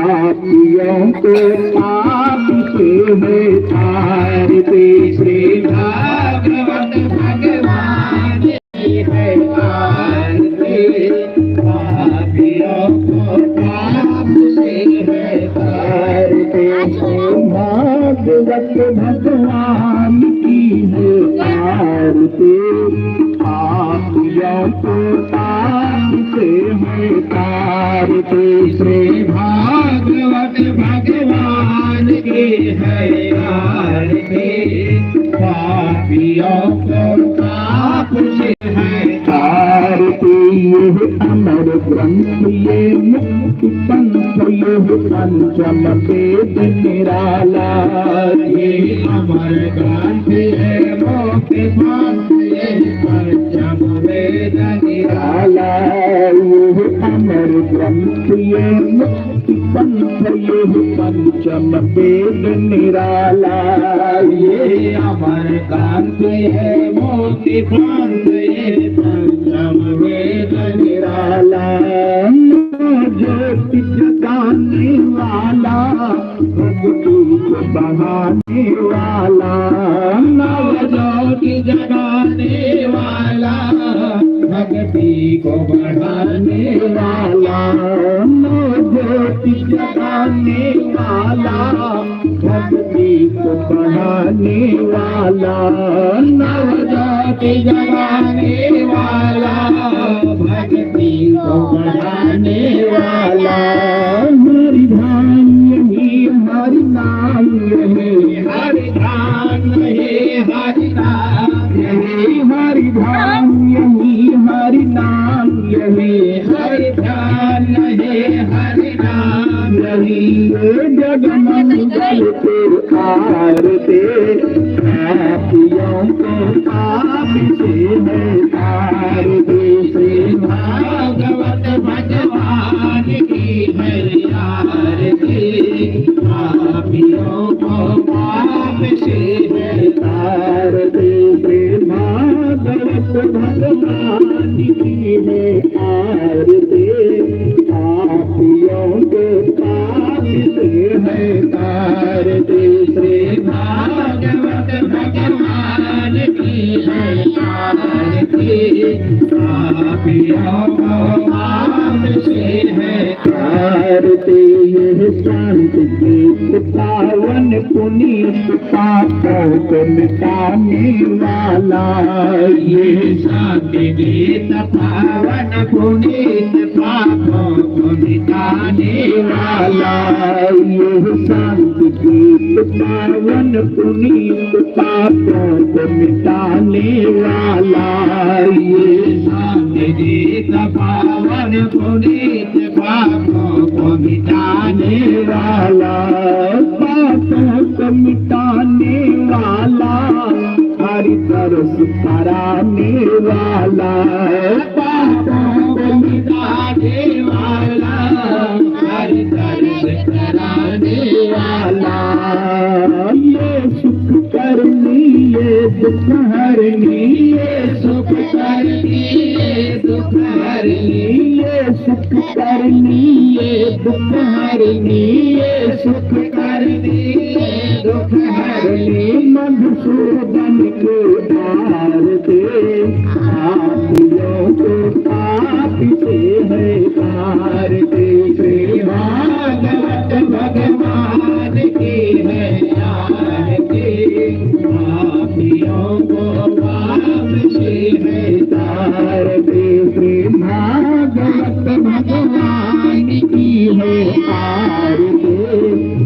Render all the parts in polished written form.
पापियों को पाप से है तारते। श्री भागवत भगवान की है तारते, पापियों को पाप से है तारते। श्री भागवत भगवान की है तारते, पापियों को पाप से है तारते। श्री भागवत भगवान की है तारते, पापियों को पाप से है तारते। ये अमर ग्रंथ ये मुक्ति पंथ ये पंचम वेद निराला, ये अमर ग्रंथ है मुक्ति पंथ ये पंचम वेद निराला। ये अमर ग्रंथ ये मुक्ति पंथ ये पंचम वेद निराला, ये अमर ग्रंथ है मुक्ति पंथ ये पंचम वेद निराला। ज्योति जगाने वाला, भक्ति को बढ़ाने वाला, नव ज्योति जगाने वाला, भक्ति को बढ़ाने वाला, नव ज्योति जगाने वाला, भक्ति को बढ़ाने वाला, नव ज्योति जगाने वाला, भक्ति को बढ़ाने वाला। हरि ध्यान यही हरि नाम यही, हरि ध्यान यही हरि नाम यही, हरि ध्यान यही हरि नाम यही, हरि ध्यान यही हरि नाम यही। जग मंगल के आरते, पापियों को पाप से है तारते। श्री भागवत भगवान की है आरती, पापियों को पाप से है तारते। श्री भागवत भगवान की है आरती, पापियों को पाप से है तारते। श्री भागवत भगवान की है आरती, पापियों को पाप से है तारते। यह शांति गीत पावन पुनीत पापों को मिटाने वाला, ये शांति गीत पावन पुनीत पापों को मिटाने वाला, ये शांति गीत पावन पुनीत पापों को मिटाने वाला, ये शांति गीत पावन पुनीत पापों को मिटाने वाला, पापों को मिटाने वाला, हरि तरस कराने वाला, पापों को मिटाने वाला, हरि तरस कराने वाला। ये सुख करनी ये दुख हरनी, ये सुख करनी ये दुख हरनी, ये सुख करनी ये दुख हरनी, ये सुख करनी ये दुख हरनी। मधुसूदन के आरते, पापियों को पाप से है तारते। श्री भागवत भगवान की है आरती, पापियों को पाप से है तारते। श्री भागवत भगवान की है आरती,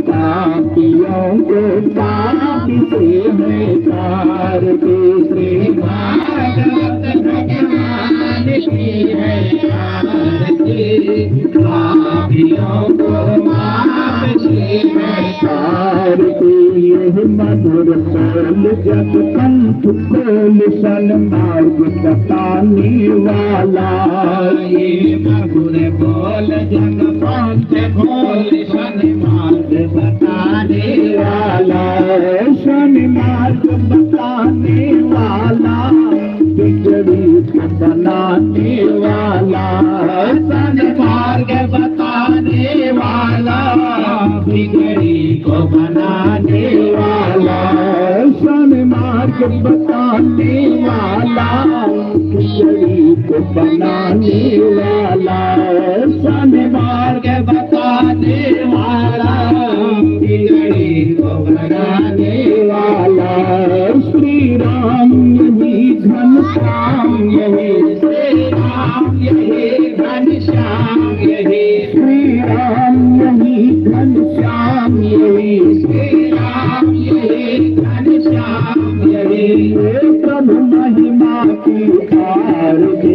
पापियों को पाप से है तारते। श्री भागवत भगवान की है आरती, पापियों को पाप से है तारते। यह मधुर बोल जब कंठ खोल सन्मार्ग बताने वाला, ये मधुर बोल जब कंठ खोल सन्मार्ग बताने वाला, सन्मार्ग बताने वाला, बिगड़ी को बनाने वाला, सन्मार्ग बताने वाला, को बनाने वाला, सन्मार्ग बताने वाला, बिगड़ी को बनाने वाला। श्री राम यही घनश्याम यही, श्री राम यही घनश्याम यही, श्री राम यही घनश्याम यही, श्री राम यही घनश्याम यही। प्रभु महिमा की कार दे,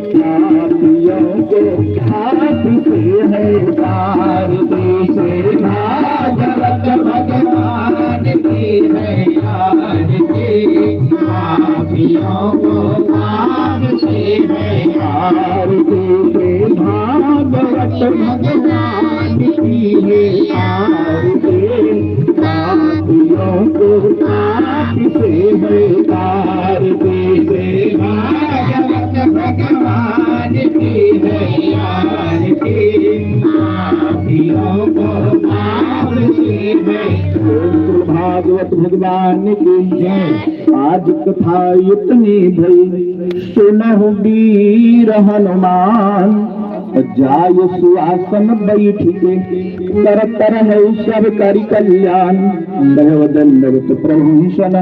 पापियों को घाट से है तार दे। से भागवत भगवान की है यार दे, पापियों को घाट से है तार दे। से भागवत भगवान की है यार दे, पापियों को घाट से है तार दे। से भागवत भगवान की है यार के, पापियों को घाट से है। भागवत भगवान की जय। आज कथा इतनी भई, सुनहु वीर हनुमान, जाय सुआसन बैठ के, करत रहे सब करि कल्याण। दंडवत प्रभु सन,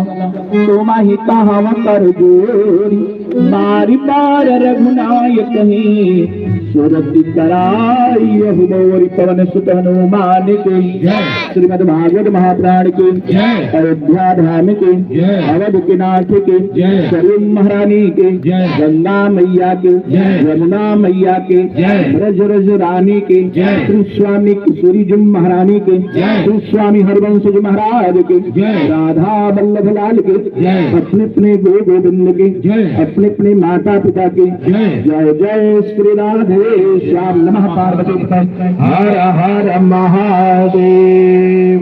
तुमहि कहाव कर जोरी, बारी बार रघुनायक ही, सुरति कराई यहु मोरी। पवन सुत हनुमान के जय। श्रीमद् भागवत महापुराण के जय। अयोध्या धाम के जय। अवध के नाथ के जय। सलीम महारानी के जय। गंगा मैया के जय। यमुना मैया के जय। ब्रज रज रानी के जय। श्री स्वामी किशोरी जी महारानी के जय। श्री स्वामी हरवंश जी महाराज के जय। राधा वल्लभ लाल के जय। अपने अपने गुरु गोविंद के जय। अपने अपने माता पिता के जय। जय जय श्री राधे श्याम। नमः पार्वती पतये, हर हर महादेव।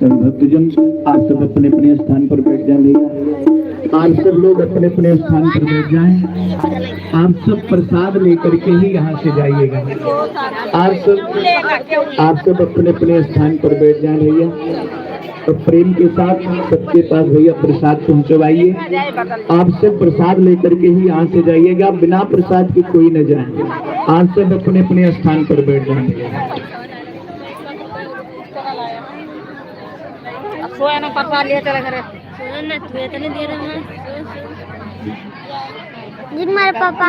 भक्तजन आप सब अपने अपने स्थान पर बैठ जाइए। आप सब लोग अपने अपने स्थान पर बैठ जाएं। आप सब प्रसाद लेकर के ही यहाँ से जाइएगा। आप सब अपने अपने स्थान पर बैठ जाएं भैया, और प्रेम के साथ सबके पास भैया प्रसाद पहुंचवाइए। आप सब प्रसाद लेकर के ही यहाँ से जाइएगा, बिना प्रसाद के कोई न जाए। आप सब अपने अपने स्थान पर बैठ जाएंगे। हमारे पापा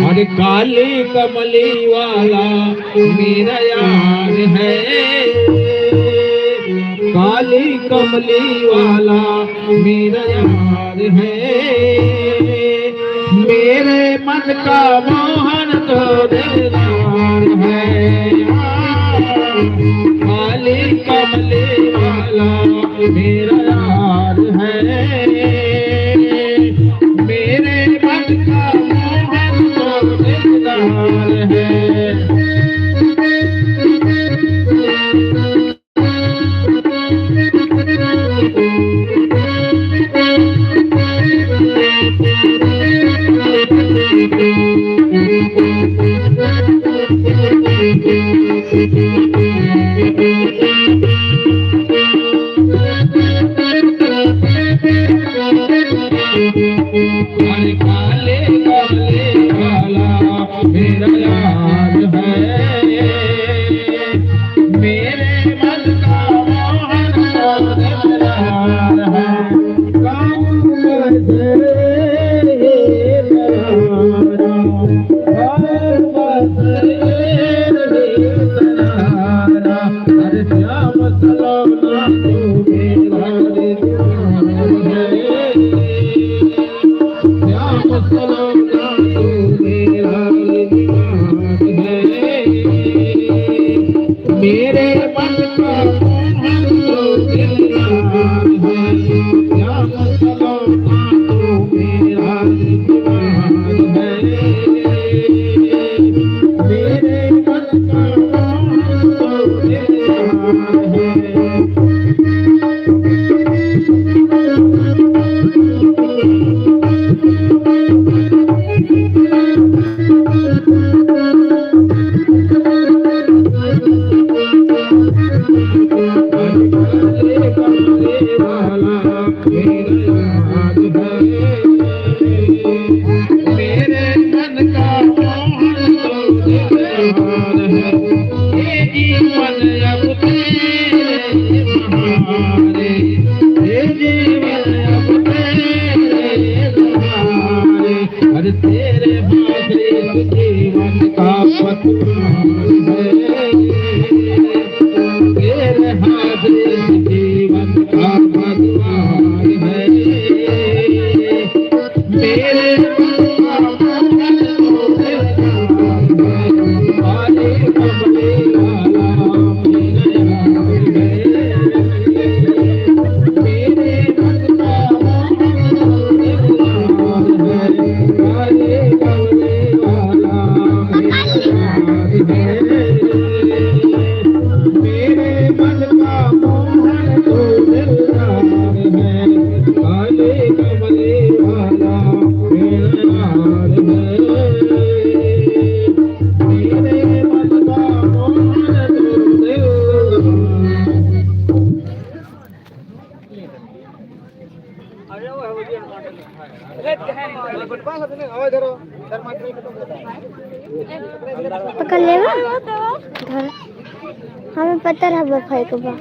अरे काले कमली वाला मेरा यार है, काली कमली वाला मेरा यार है। मेरे मन का मोहन तो दिलदार है। काली कमली वाला मेरा यार है। मेरे मन का मोहन तो दिलदार है। काले काले वाला मेरा यार है। मेरे मन का मोहन तो दिलदार है। मेरे मन का मोहन तो दिलदार है। श्याम सलोना तो मेरा दीवार है। तेरे हाथ जीवन का पतवार है, तेरे हाथ जीवन का पतवार है, मेरे पकड़ लेवा धर हमें पता रहा बफाई को बा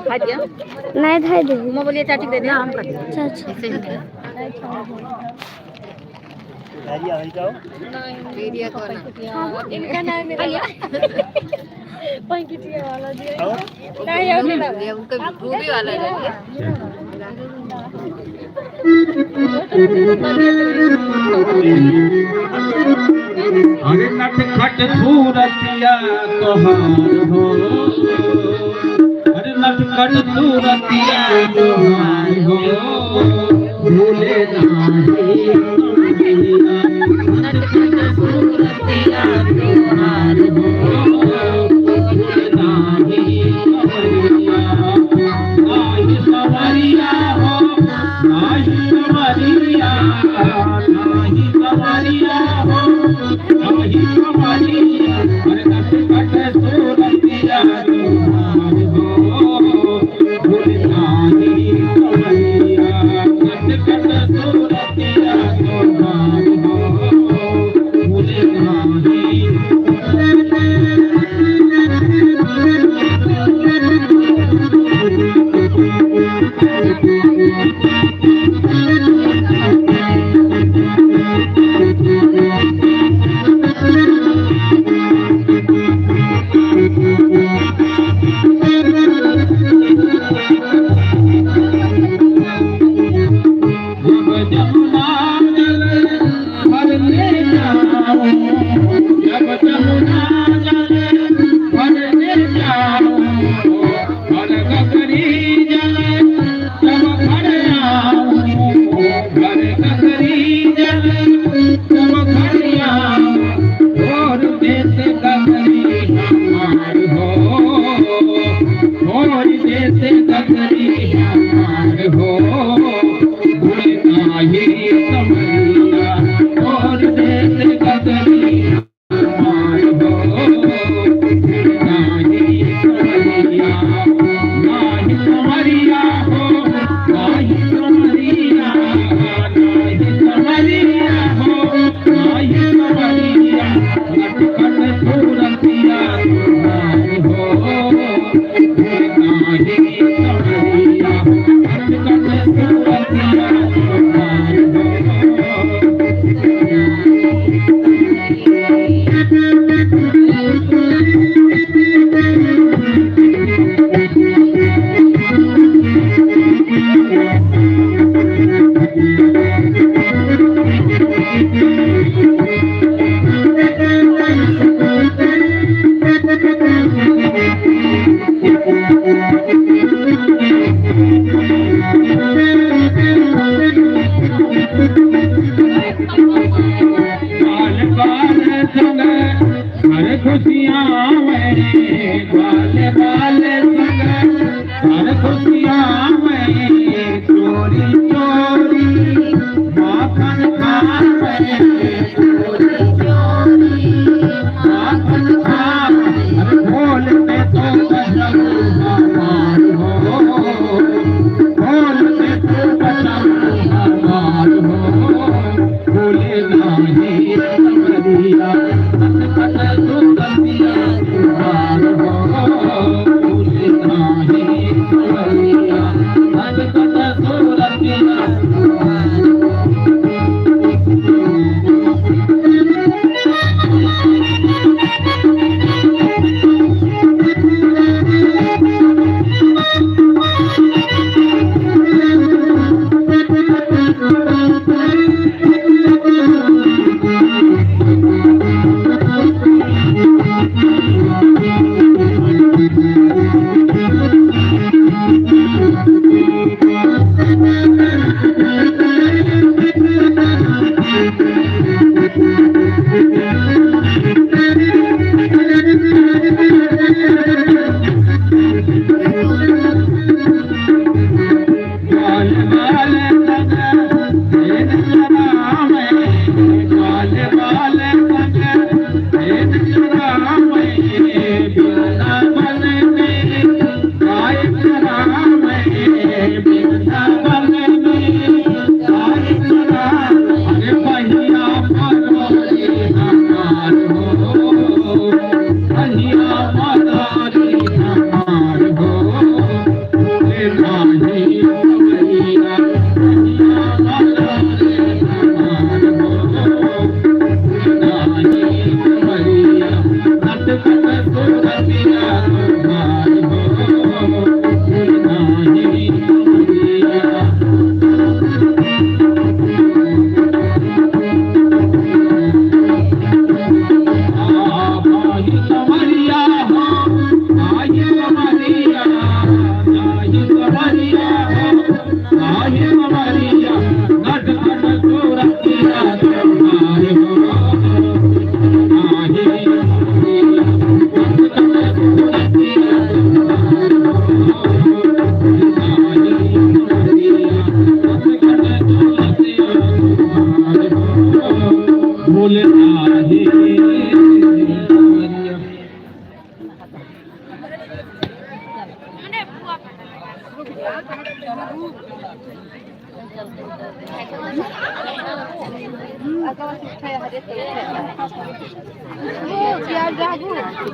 खा दिया नहीं धाई दे मैं बोलिए चाची दे दिया हम कर दिया चाचा वीडियो कॉल इनका नाम मेरा पंकिटिया वाला दिया नहीं है उनका रूबी वाला है अरे नटखट सूरतिया तोहार हो, अरे नटखट सूरतिया तोहार हो, भूले नाही नटखट सूरतिया तोहार हो, भूले नाही नाही सवरिया हो, नाही सवरिया, नाही सवरिया हो, नाही सवरिया, अरे नटखट सूरतिया तोहार हो, भूले नाही सवरिया, नटखट सूरतिया तोहार हो, भूले नाही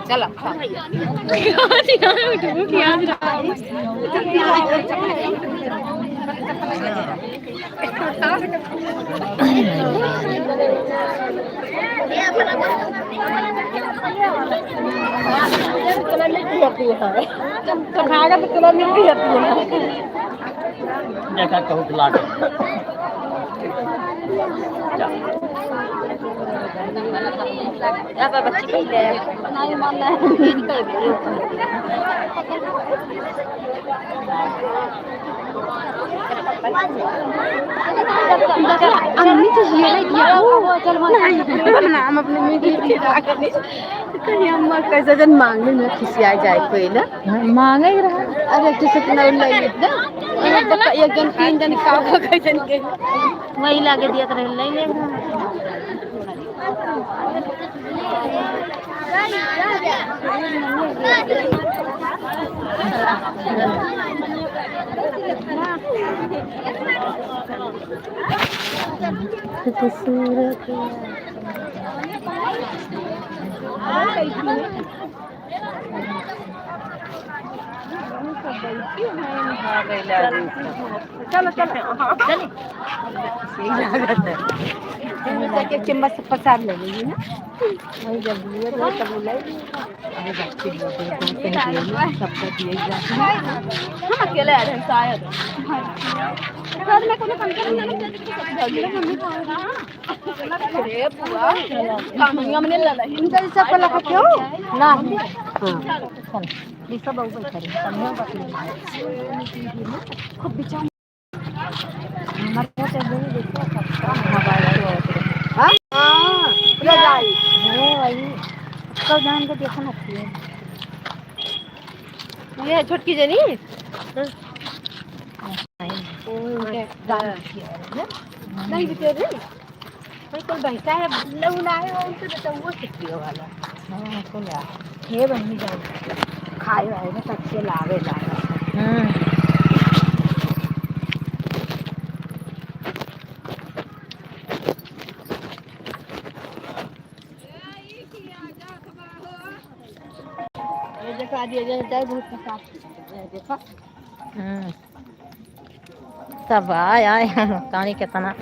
चला देखा कहूँ खिला के यहाँ पर बच्ची कहीं ले अम्मी तो ये नाम अपने कहीं अम्मा कैसे जन मांगने में खिसिया जाए कोई ना मांगे ही रहा अरे किसी को नहीं ले ना एक जन तीन जन का कैसे के वही लाके दिया तो ले ले चलो एक चम्मच से प्रसाद ले लीजिए ना वही जब लिए तो तब ले हम अकेले आ रहे हैं शायद बाद में कोनो फंक्शन अरे बुआ कहानियां में ले ले इनका सब पला क्यों ना हां ये सब बहुत करे समझो खूब बिचार हमारे से नहीं देखो सबका मोबाइल हां हां ले जाई है वही कल जान के देखो ना ये छोटकी जनी नहीं बिते रे कोई कोई भैंसा है लौना है उनसे तो वो सिक्की वाला हां को ला ये बनी जाए खाए आए ना कच्चे लावे ला देखो आज ये जाए बहुत साफ देखो सब आए कहानी कितना